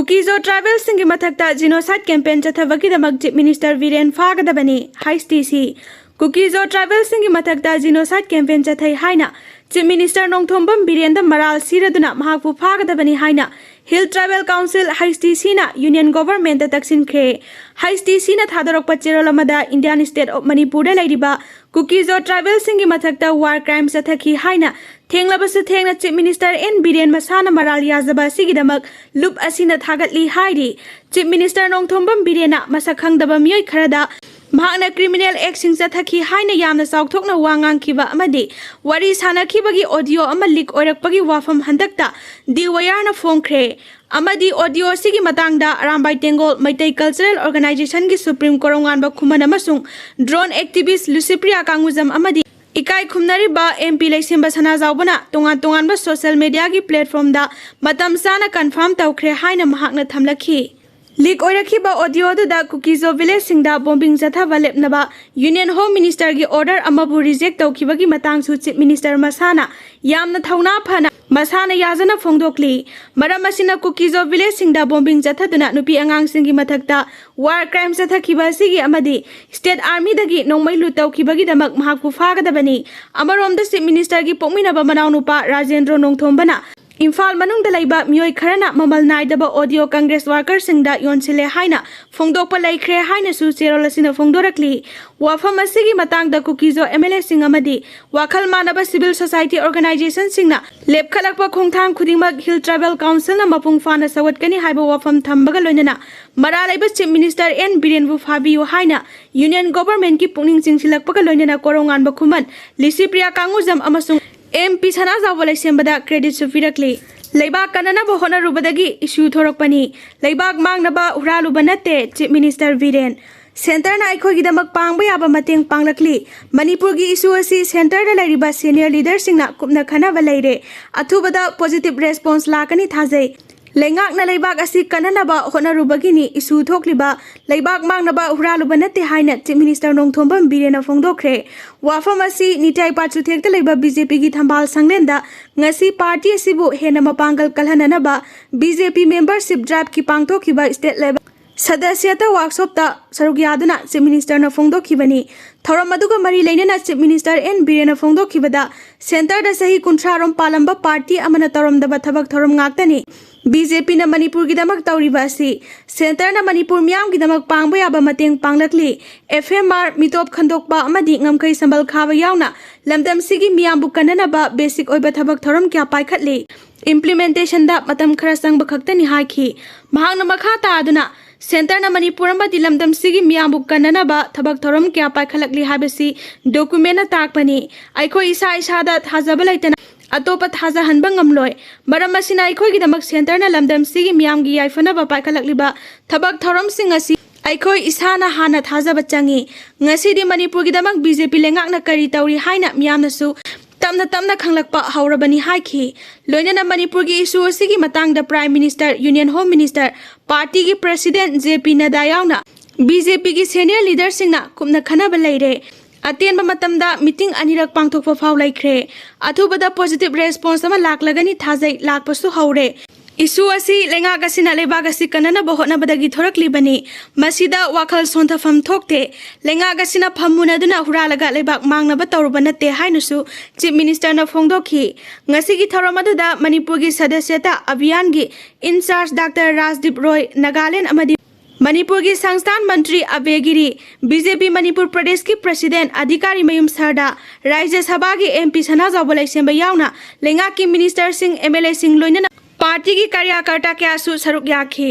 Kuki tribal singi mathakta genocide campaign chathabagidamag Chief Minister Viren fagdbni haikhre Kuki tribal singi mathakta genocide campaign chathai haina Chief Minister Nongthombam Birenda Maral Siraduna Mahakpu fagdbni haina Hill Tribal Council haikhre na Union Government taksin khe haikhre na thadorokpa cherolamada Indian State of Manipur da lairiba Kuki tribal singi mathakta war crimes chathaki haina Thenglabasa thengna Chief Minister N Biren Masana Maral Yazaba Sigidamak Loop Asina Thagatli Haidi Chief Minister Nongthombam Birena Masakhangdaba Miyoi Kharada Mahakna criminal actions chathaki haina yamna sauthokna wangangkhiba amadi wari sanakibagi audio ama leak oirakpagi wafam handakta diwayarna phongkhre amadi audio sigi matangda Arambai Tengol Maitai Cultural Organization gi Supreme Koronganba Khuman amasung drone activist Lucipria Kanguzam amadi Ikai Khumnariba MP Laisimba Sana Zaubana tongan social media gi platform da matam sana confirm takhre haina mahakna thamlakhi Leak oirakhiba audio da Kuki village singda bombing jathaba lepnaba Union Home Minister gi order amabu reject tawkhibagi matangsu Chief Minister Masana yamna thauna phana Masana yazana phongdokli maram asina Kuki village singda bombing jathaduna nupi angang singi mathakta war crimes jathakhiba sigi amadi State Army dagi nongmai lu tawkhibagi damak mahakpu fagadabani amaromda Chief Minister gi pokminaba manaunupa Rajendra Nongthombana Imphal manung da laiba miyoi kharana mamal naidaba audio Congress workers singda yonsile haina phongdokpa laikhre haina su cherolasina phongdorakli wafam asigi matangda Kuki MLA sing amadi wakhal manaba civil society organization singna lepkhalakpa khongthang khudingmak Hill Tribal Council na mapung fana sawatkani haiba wafam thambaga loinana maralaiba Chief Minister N Birenbu Fabiyo haina Union Government ki pungning chingsilakpaga loinana koronganba khuman Lisipria Kanguzam amasung MP Sana Zawalai Sembada credit sufirakli Laibak kanana bohona rubadagi issue thorokpani Laibak mangnaba uraluba natte Chief Minister Viren Center na aikogidamak pangba yaba mateng panglakli Manipur gi issue asi center da lairiba senior leaders singna kupna khanaba laire athubada positive response lakani thajai Lengak na laibak asi kananaba honarubagini issue thokliba laibak mangnaba uraluba natte haina Chief Minister Nongthombam Birena phongdokre wafam asi nitai pachu thekta laiba BJP gi thambal sanglenda ngasi party asibu hena mapangal kalhananaba BJP membership drive ki pangthokhiba state level Sadasyata workshop ta sarugyaduna Chief Minister na phongdokhibani thoram aduga mari leinana Chief Minister N Birena phongdokhibada center da sahi kunthrarom palamba party amana toromdaba thabak thorom ngaktani BJP na Manipur gidamak tauriba asi center na Manipur miyam gidamak pangba yaba mateng panglakli FMR mitop khandokpa amadi ngamkai sambal khaba yauna lamdam sigi miyam bukananaba basic oiba thabak thorom kya paikhatli implementation da matam khara sangba khaktani haikhi mahangna makha ta aduna Center na Manipur amadi lamdam sigi miyam bukananaba thabak thorom kya paikhalakli habasi document na takpani aiko isa da thajaba laitana Atopa thaza hanbang amloi maram asina aikoi gidamak center na lamdam sigi miyam gi yaifana ba paikhalakliba thabak thorom sing asi aikoi isana hana thaza bachangi ngasi di Manipur gidamak BJP lengak na kari tauri haina miyam nasu tamna khanglakpa haurabani haikhi loinana Manipur gi issue asigi matangda Prime Minister Union Home Minister party gi President JP Nada yauna BJP gi senior leader singna kumna khanaba laire Atenba matamda meeting anirak pangthokpa phau laikhre athubada positive response ama laklagani thajai lakpasu haure issue asi lengak asina lebak asi kanana bohona badagi thorakli bani masida wakhal sonthafam thokte lengak asina phammunaduna huralaga lebak mangnaba tawrubana te hainusu Chief Minister na phongdokhi ngasi gi thoramadu da Manipur gi sadasyata abhiyan gi in charge Dr. Rajdeep Roy Nagaland amadi Manipur ki Sangstan Mantri Abegiri, BJP Manipur Pradesh ki President Adhikari Mayum Sarda, Rajya Sabha ki MP Sana Zawalai Semba yauna, Lengak ki Minister Singh MLA Singh loinana, party ki karyakarta ke asu saruk yakhi.